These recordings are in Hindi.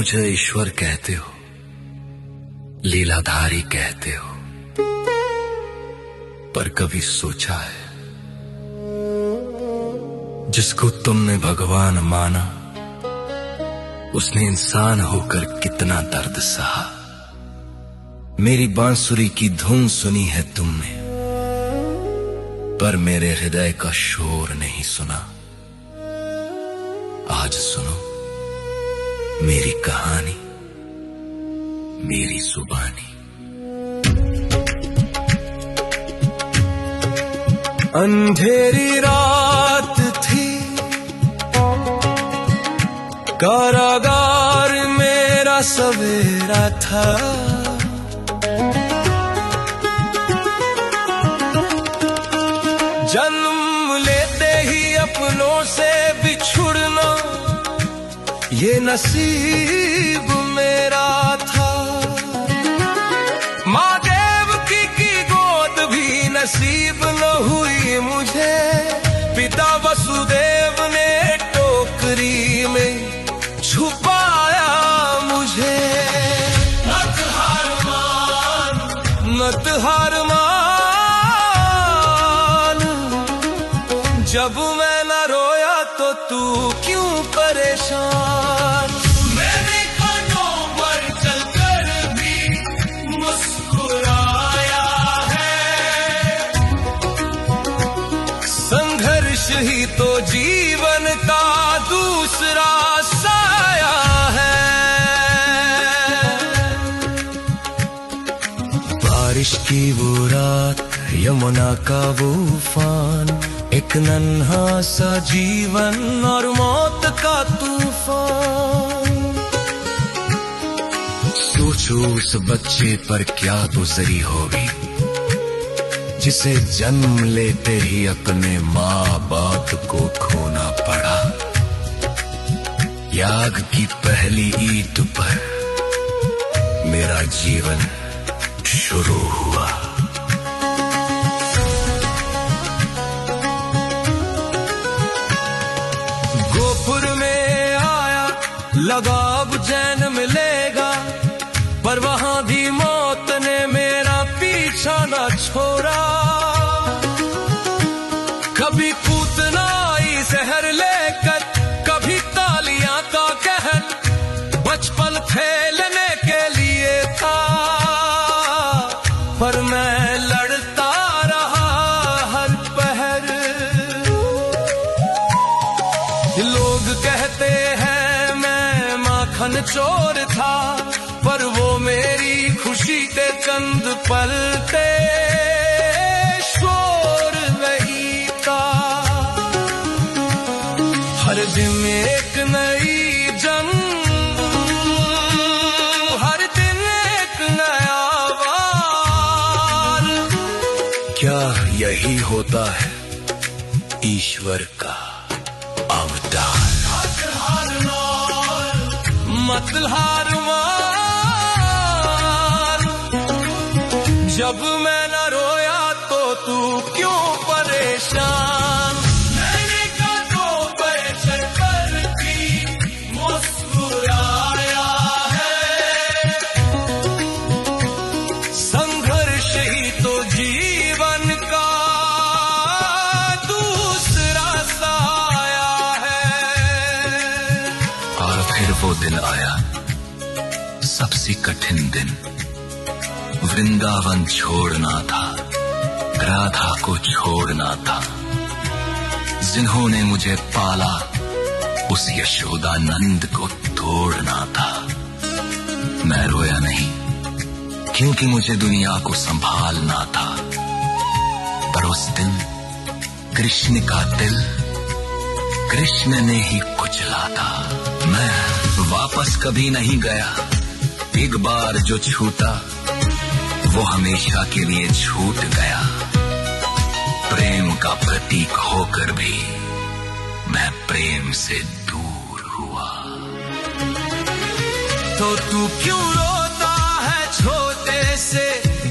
मुझे ईश्वर कहते हो, लीलाधारी कहते हो, पर कभी सोचा है जिसको तुमने भगवान माना उसने इंसान होकर कितना दर्द सहा। मेरी बांसुरी की धुन सुनी है तुमने, पर मेरे हृदय का शोर नहीं सुना। आज सुनो मेरी कहानी, मेरी जुबानी। अंधेरी रात थी, कारागार मेरा सवेरा था। जन्म लेते ही अपनों से बिछुड़ना ये नसीब मेरा था। माँ देवकी की गोद भी नसीब न हुई मुझे। पिता वसुदेव ने टोकरी में छुपाया मुझे। मत हार मान, मत हार मान, जब मैं न रोया तो तू क्यों परेशान। मैंने कांटों पर चलकर भी मुस्कुराया है। संघर्ष ही तो जीवन का दूसरा साया है। बारिश की वो रात, यमुना का वो उफान, एक नन्हा सा जीवन और मौत का तूफान। सोचो उस बच्चे पर क्या गुजरी होगी जिसे जन्म लेते ही अपने माँ बाप को खोना पड़ा। याग की पहली ईद पर मेरा जीवन शुरू हुआ। गोपुर में आया, लगा अब चैन मिलेगा, पर वहां भी मौत ने मेरा पीछा न छोड़ा। कभी पूतनाई जहर लेकर, कभी तालियां का कहर, बचपन खेलने के लिए था, पर मैं लड़ता रहा हर पहर। लोग कहते हैं मैं माखन चोर था, पर वो मेरी खुशी के चंद पल थे, शोर नहीं था। हर दिन एक नई जंग, हर दिन एक नया वार। क्या यही होता है ईश्वर का अवतार। मत हार मान, जब मैं न रोया तो तू क्यों परेशान। मैंने कांटों पर चलकर भी मुस्कुराया है। संघर्ष ही तो जीवन का दूसरा साया है। और फिर वो दिन आया, सबसे कठिन दिन। वृंदावन छोड़ना था, राधा को छोड़ना था। जिन्होंने मुझे पाला उस यशोदानंद को तोड़ना था। मैं रोया नहीं, क्योंकि मुझे दुनिया को संभालना था। पर उस दिन कृष्ण का दिल कृष्ण ने ही कुचला था। मैं वापस कभी नहीं गया, एक बार जो छूटा वो हमेशा के लिए छूट गया। प्रेम का प्रतीक होकर भी मैं प्रेम से दूर हुआ। तो तू क्यों रोता है छोटे से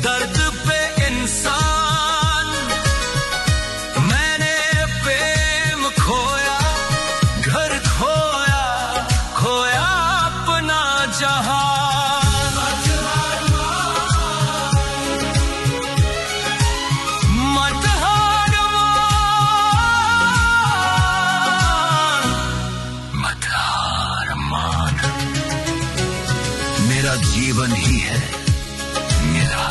दर्द पे इंसान। मैंने प्रेम खोया, घर खोया, खोया अपना है मेरा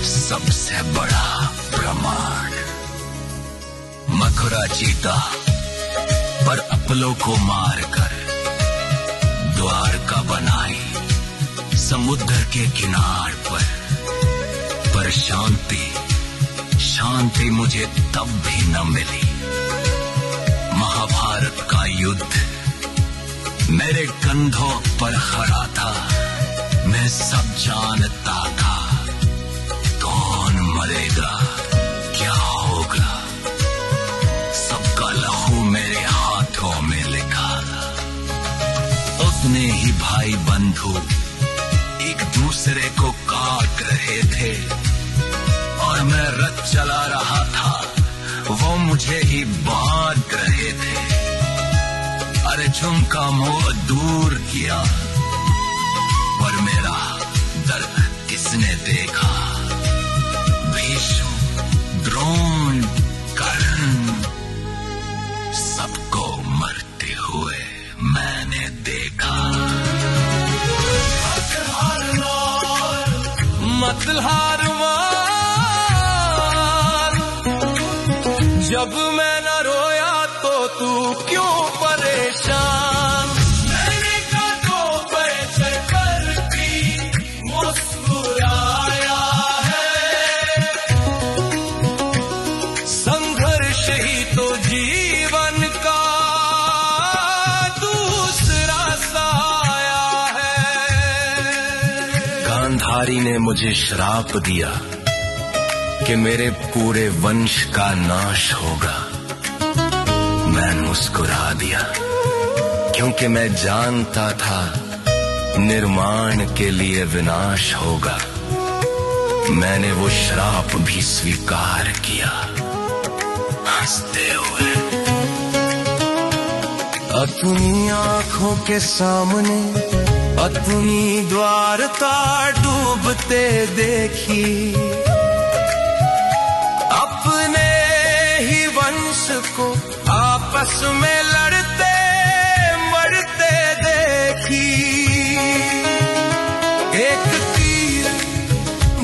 सबसे बड़ा प्रमाण। मथुरा जीता पर अपलों को मारकर द्वारका बनाई समुद्र के किनार पर शांति मुझे तब भी न मिली। महाभारत का युद्ध मेरे कंधों पर खड़ा था, मैं सब जानता था कौन मरेगा क्या होगा। सबका लहू मेरे हाथों में लिखा था। उतने ही भाई बंधु एक दूसरे को काट रहे थे और मैं रथ चला रहा था, वो मुझे ही बांट रहे थे। अरे झुमका मुंह दूर किया पर मेरा दर्द किसने देखा। भीष्म, द्रोण, कर्ण सबको मरते हुए मैंने देखा। मत हार मान, जब मैं न रोया तो तू क्यों परेशान। मैंने कांधों पर चढ़कर भी मुस्कुराया है। संघर्ष ही तो जीवन का दूसरा साया है। गांधारी ने मुझे श्राप दिया कि मेरे पूरे वंश का नाश होगा। मैं मुस्कुरा दिया क्योंकि मैं जानता था निर्माण के लिए विनाश होगा। मैंने वो श्राप भी स्वीकार किया हंसते हुए। अपनी आंखों के सामने अपनी द्वारका डूबते देखी, अपने ही वंश को आपस में लड़ते मरते देखी। एक तीर,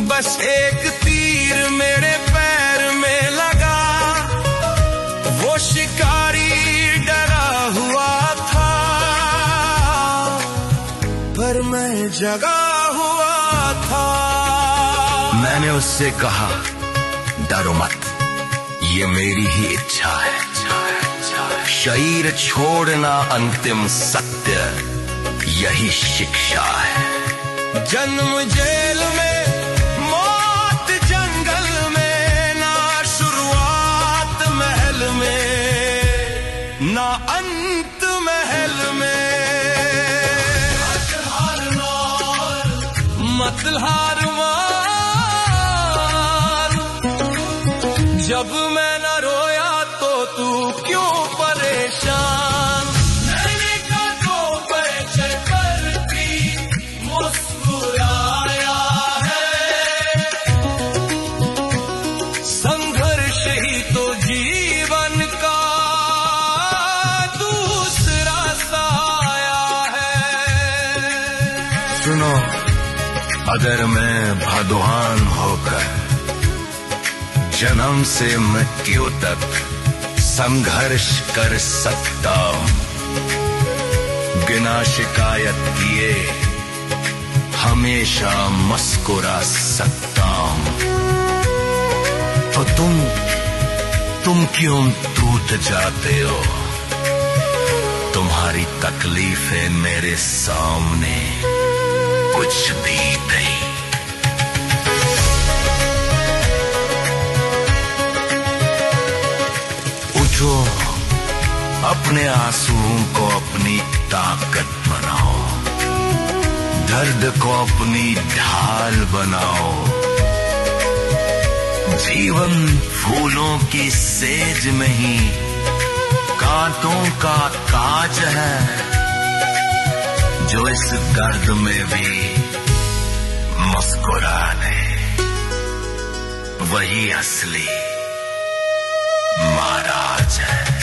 बस एक तीर मेरे पैर में लगा। वो शिकारी डरा हुआ था पर मैं जगा हुआ था। मैंने उससे कहा डरो मत, ये मेरी ही इच्छा है। शरीर छोड़ना अंतिम सत्य, यही शिक्षा है। जन्म जेल में, मौत जंगल में, ना शुरुआत महल में, ना अंत महल में। मत हार मान, जब मैं न रोया तो तू क्यों परेशान। मैंने कांधों पर चढ़कर भी मुस्कुराया है। संघर्ष ही तो जीवन का दूसरा साया है। सुनो, अगर मैं भगवान होकर जन्म से मृत्यु तक संघर्ष कर सकता हूं, बिना शिकायत किए हमेशा मुस्कुरा सकता हूं, तो तुम क्यों टूट जाते हो। तुम्हारी तकलीफें मेरे सामने कुछ भी नहीं। उठो, अपने आंसुओं को अपनी ताकत बनाओ, दर्द को अपनी ढाल बनाओ। जीवन फूलों की सेज में ही कांटों का ताज है, जो इस दर्द में भी मुस्कुराने, वही असली महाराज है।